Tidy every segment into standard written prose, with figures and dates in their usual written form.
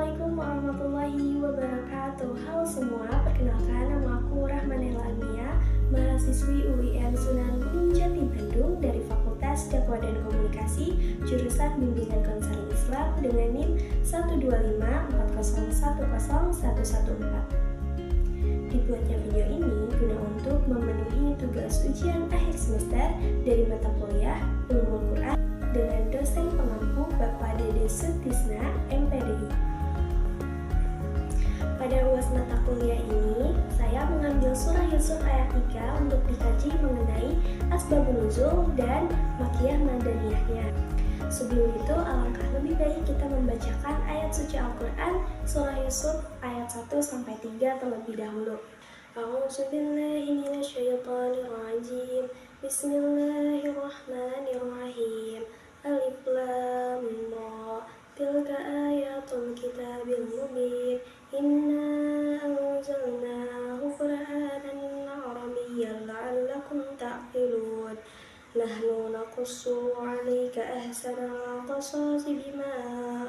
Assalamualaikum warahmatullahi wabarakatuh. Halo semua, perkenalkan nama aku Rahmanela Almia, mahasiswi UIN Sunan Gunung Jati Bandung dari Fakultas Dakwah dan Komunikasi, jurusan Bimbingan Konseling Islam dengan NIM 12540101114. Dibuatnya video ini guna untuk memenuhi tugas ujian akhir semester dari mata kuliah Ulumul Quran dengan dosen pengampu Bapak Dede Sutisna, MPDI. Pada UAS mata kuliah ini, saya mengambil surah Yusuf ayat 3 untuk dikaji mengenai asbabun nuzul dan makiyah madaniyahnya. Sebelum itu, alangkah lebih baik kita membacakan ayat suci Al-Quran surah Yusuf ayat 1-3 terlebih dahulu. A'udzubillahi minasyaitonirrajim. Bismillahirrahmanirrahim. Alif Lam Ra. Tilka ayatul kitabil mubin. Inna anzalnahu Qur'anan Arabiyyan la'allakum ta'qilun. Nahnu naqussu 'alaika ahsanal qasasi bima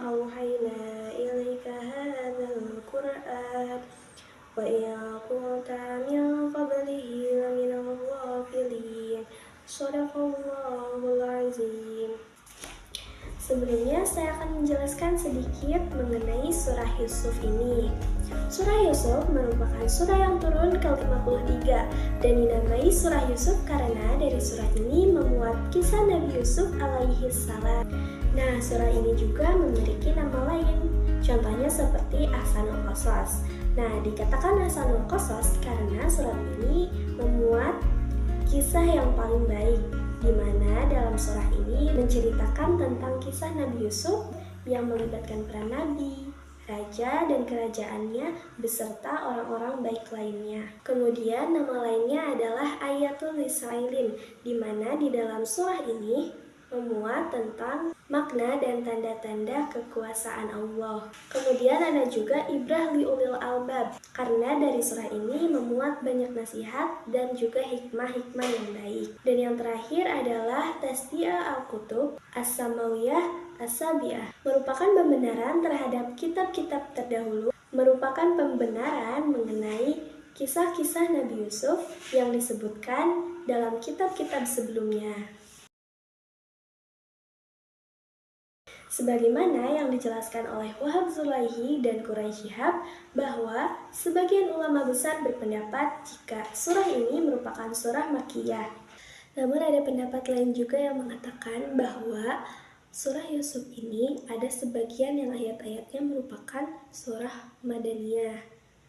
awhayna ilaika hadzal Qur'an wa in kunta min qablihi laminal ghafilin. Shadaqallahul azim. Sebelumnya saya akan menjelaskan sedikit mengenai surah Yusuf ini. Surah Yusuf merupakan surah yang turun ke-53 dan dinamai surah Yusuf karena dari surah ini memuat kisah Nabi Yusuf alaihi salam. Nah, surah ini juga memiliki nama lain, contohnya seperti Ahsanul Qasas. Nah, dikatakan Ahsanul Qasas karena surat ini memuat kisah yang paling baik, di mana dalam surah ini menceritakan tentang kisah Nabi Yusuf yang melibatkan para nabi, raja dan kerajaannya beserta orang-orang baik lainnya. Kemudian nama lainnya adalah Ayatul Lisailin, di mana di dalam surah ini memuat tentang makna dan tanda-tanda kekuasaan Allah. Kemudian ada juga Ibrah liulil albab, karena dari surah ini memuat banyak nasihat dan juga hikmah-hikmah yang baik. Dan yang terakhir adalah Tasdi'a al-Kutub As-Samawiyah As-Sabi'ah, merupakan pembenaran terhadap kitab-kitab terdahulu, merupakan pembenaran mengenai kisah-kisah Nabi Yusuf yang disebutkan dalam kitab-kitab sebelumnya. Sebagaimana yang dijelaskan oleh Wahab Zulaihi dan Quraisy Shihab, bahwa sebagian ulama besar berpendapat jika surah ini merupakan surah Makkiyah. Namun ada pendapat lain juga yang mengatakan bahwa surah Yusuf ini ada sebagian yang ayat-ayatnya merupakan surah Madaniyah.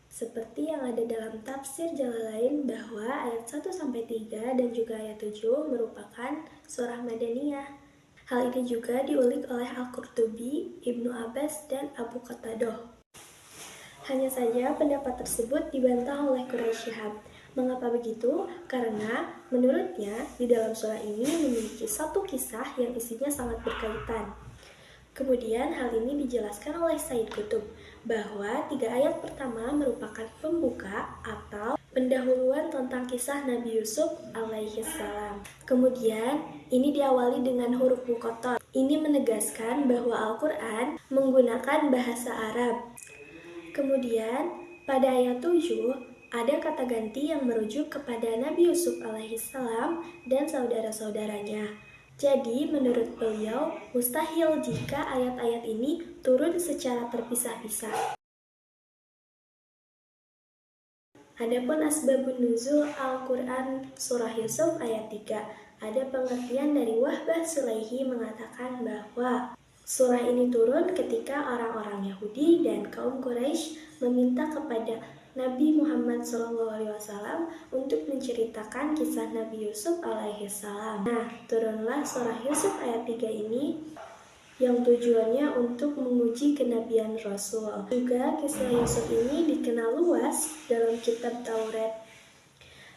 Seperti yang ada dalam tafsir Jalalain bahwa ayat 1-3 dan juga ayat 7 merupakan surah Madaniyah. Hal ini juga diulik oleh Al-Qurtubi, Ibnu Abbas, dan Abu Qatadah. Hanya saja pendapat tersebut dibantah oleh Quraisy Shihab. Mengapa begitu? Karena menurutnya di dalam surah ini memiliki satu kisah yang isinya sangat berkaitan. Kemudian hal ini dijelaskan oleh Said Qutb bahwa 3 ayat pertama merupakan pembuka atau pendahuluan tentang kisah Nabi Yusuf alaihi salam. Kemudian ini diawali dengan huruf muqattah. Ini menegaskan bahwa Al-Quran menggunakan bahasa Arab. Kemudian pada ayat 7 ada kata ganti yang merujuk kepada Nabi Yusuf alaihi salam dan saudara-saudaranya. Jadi, menurut beliau, mustahil jika ayat-ayat ini turun secara terpisah-pisah. Adapun asbabun nuzul Al-Quran surah Yusuf ayat 3, ada pengertian dari Wahbah Sulaihi mengatakan bahwa surah ini turun ketika orang-orang Yahudi dan kaum Quraisy meminta kepada Nabi Muhammad SAW untuk menceritakan kisah Nabi Yusuf alaihi salam. Nah, turunlah surah Yusuf ayat 3 ini yang tujuannya untuk menguji kenabian Rasul. Juga kisah Yusuf ini dikenal luas dalam kitab Taurat.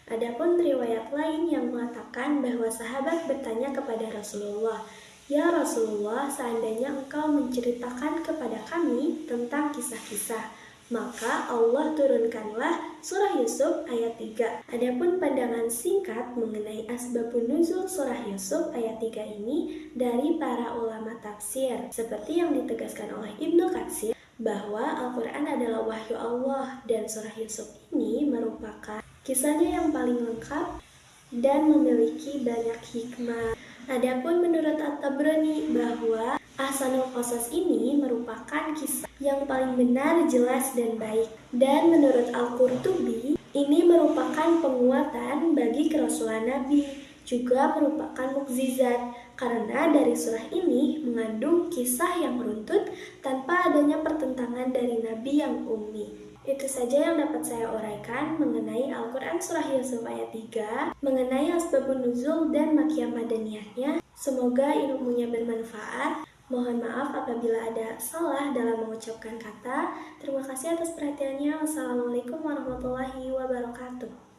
Adapun riwayat lain yang mengatakan bahwa sahabat bertanya kepada Rasulullah, "Ya Rasulullah, seandainya engkau menceritakan kepada kami tentang kisah-kisah, maka Allah turunkanlah surah Yusuf ayat 3. Adapun pandangan singkat mengenai asbabun nuzul surah Yusuf ayat 3 ini dari para ulama tafsir, seperti yang ditegaskan oleh Ibnu Katsir, bahwa Al-Quran adalah wahyu Allah dan surah Yusuf ini merupakan kisahnya yang paling lengkap dan memiliki banyak hikmah. Adapun menurut At-Tabrani bahwa Ahsanul Qasas ini merupakan kisah yang paling benar, jelas, dan baik. Dan menurut Al-Qurtubi, ini merupakan penguatan bagi kerasulan Nabi, juga merupakan mukjizat karena dari surah ini mengandung kisah yang runtut tanpa adanya pertentangan dari Nabi yang ummi. Itu saja yang dapat saya uraikan mengenai Al-Quran Surah Yusuf ayat 3, mengenai asbabun nuzul dan makkiyah madaniyahnya. Semoga ilmunya bermanfaat. Mohon maaf apabila ada salah dalam mengucapkan kata. Terima kasih atas perhatiannya. Wassalamualaikum warahmatullahi wabarakatuh.